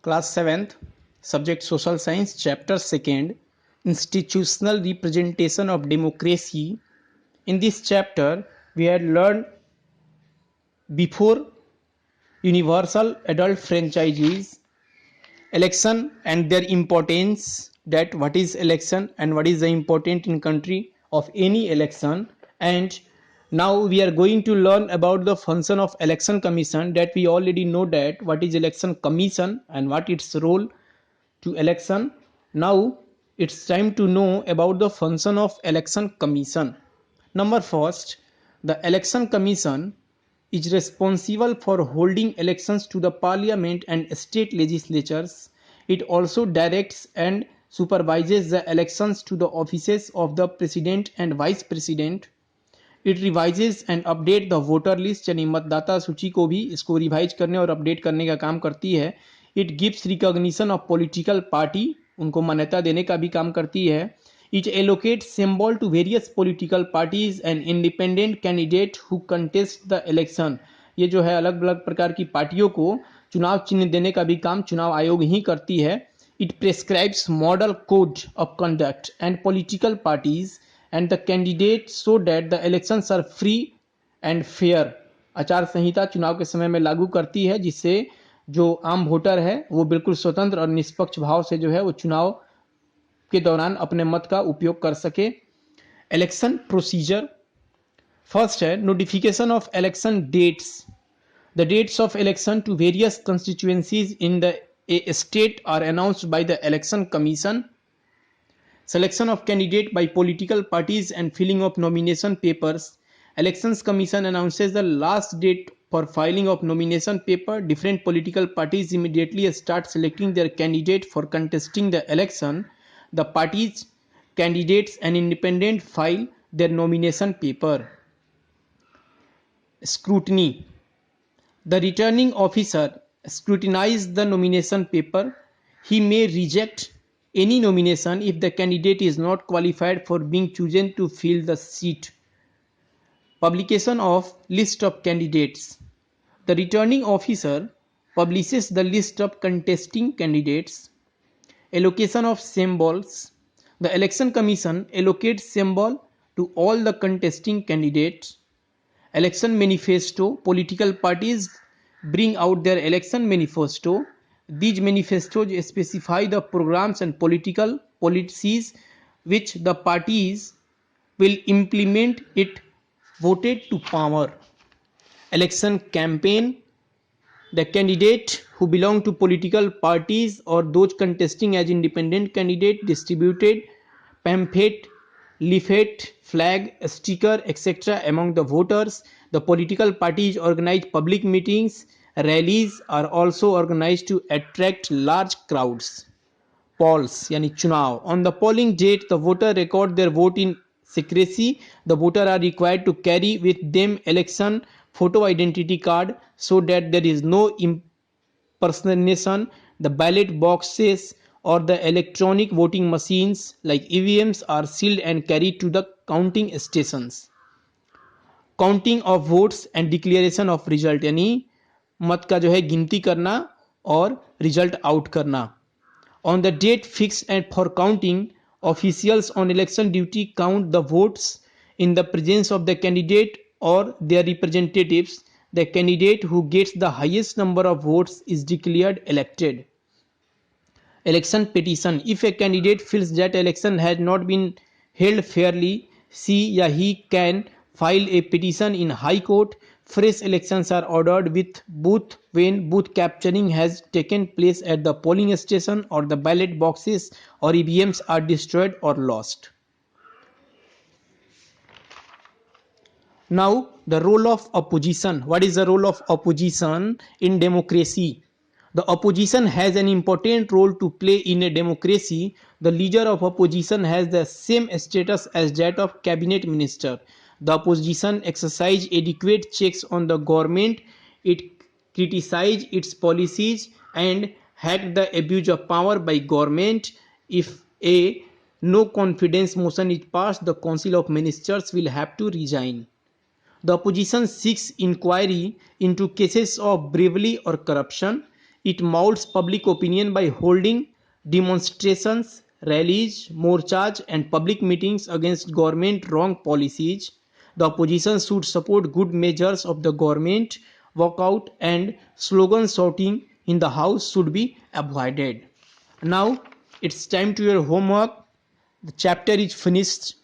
Class 7th, Subject Social Science, Chapter 2nd, Institutional Representation of Democracy. In this chapter, we had learned before universal adult franchises, election and their importance, that what is election and what is the important in country of any election. And now we are going to learn about the function of election commission, that we already know that what is election commission and what its role to election. Now it's time to know about the function of election commission. Number first, the election commission is responsible for holding elections to the parliament and state legislatures. It also directs and supervises the elections to the offices of the president and vice president. It revises and update the voter list, यानी मतदाता सूची को भी इसको revise करने और update करने का काम करती है. It gives recognition of political party, उनको मान्यता देने का भी काम करती है. It allocates symbol to various political parties and independent candidate who contest the election. ये जो है अलग अलग प्रकार की पार्टियों को चुनाव चिन्ह देने का भी काम चुनाव आयोग ही करती है. It prescribes model code of conduct and political parties and the candidate so that the elections are free and fair. आचार संहिता चुनाव के समय में लागू करती है, जिससे जो आम वोटर है वो बिल्कुल स्वतंत्र और निष्पक्ष भाव से जो है वो चुनाव के दौरान अपने मत का उपयोग कर सके. इलेक्शन प्रोसीजर फर्स्ट है notification of election dates. The dates of election to various constituencies in the state are announced by the election commission. Selection of candidate by political parties and filling of nomination papers. Elections Commission announces the last date for filing of nomination paper. Different political parties immediately start selecting their candidate for contesting the election. The parties, candidates and independent file their nomination paper. Scrutiny. The returning officer scrutinizes the nomination paper. He may reject any nomination if the candidate is not qualified for being chosen to fill the seat. Publication of list of candidates. The returning officer publishes the list of contesting candidates. Allocation of symbols. The election commission allocates symbol to all the contesting candidates. Election manifesto. Political parties bring out their election manifesto. These manifestos specify the programs and political policies which the parties will implement if voted to power. Election campaign. The candidate who belong to political parties or those contesting as independent candidate distributed pamphlet, leaflet, flag, sticker, etc. among the voters. The political parties organize public meetings. Rallies are also organized to attract large crowds. Polls यानी चुनाव. On the polling date, the voter record their vote in secrecy. The voter are required to carry with them election photo identity card so that there is no impersonation. The ballot boxes or the electronic voting machines like EVMs are sealed and carried to the counting stations. Counting of votes and declaration of result यानी मत का जो है गिनती करना और result out करना. On the date fix and for counting, officials on election duty count the votes in the presence of the candidate और their representatives. The candidate who gets the highest number of votes is declared elected. Election petition. If a candidate feels that election has not been held fairly, she या he can file a petition in High Court. Fresh elections are ordered with booth when booth capturing has taken place at the polling station or the ballot boxes or EVMs are destroyed or lost. Now the role of opposition. What is the role of opposition in democracy? The opposition has an important role to play in a democracy. The leader of opposition has the same status as that of cabinet minister. The opposition exercise adequate checks on the government. It criticize its policies and hack the abuse of power by government. If a no confidence motion is passed, the council of ministers will have to resign. The opposition seeks inquiry into cases of bribery or corruption. It molds public opinion by holding demonstrations, rallies, morchas, and public meetings against government wrong policies. The opposition should support good measures of the government. Walkout and slogan shouting in the house should be avoided. Now it's time to your homework. The chapter is finished.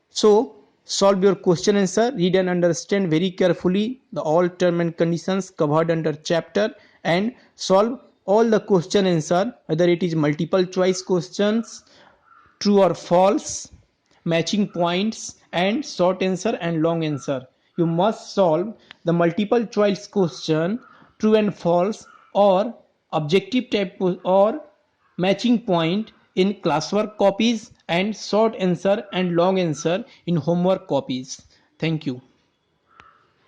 So solve your question answer, read and understand very carefully the all term and conditions covered under chapter, and solve all the question answer, whether it is multiple choice questions, true or false, matching points, and short answer and long answer. You must solve the multiple choice question, true and false, or objective type or matching point in classwork copies, and short answer and long answer in homework copies. Thank you.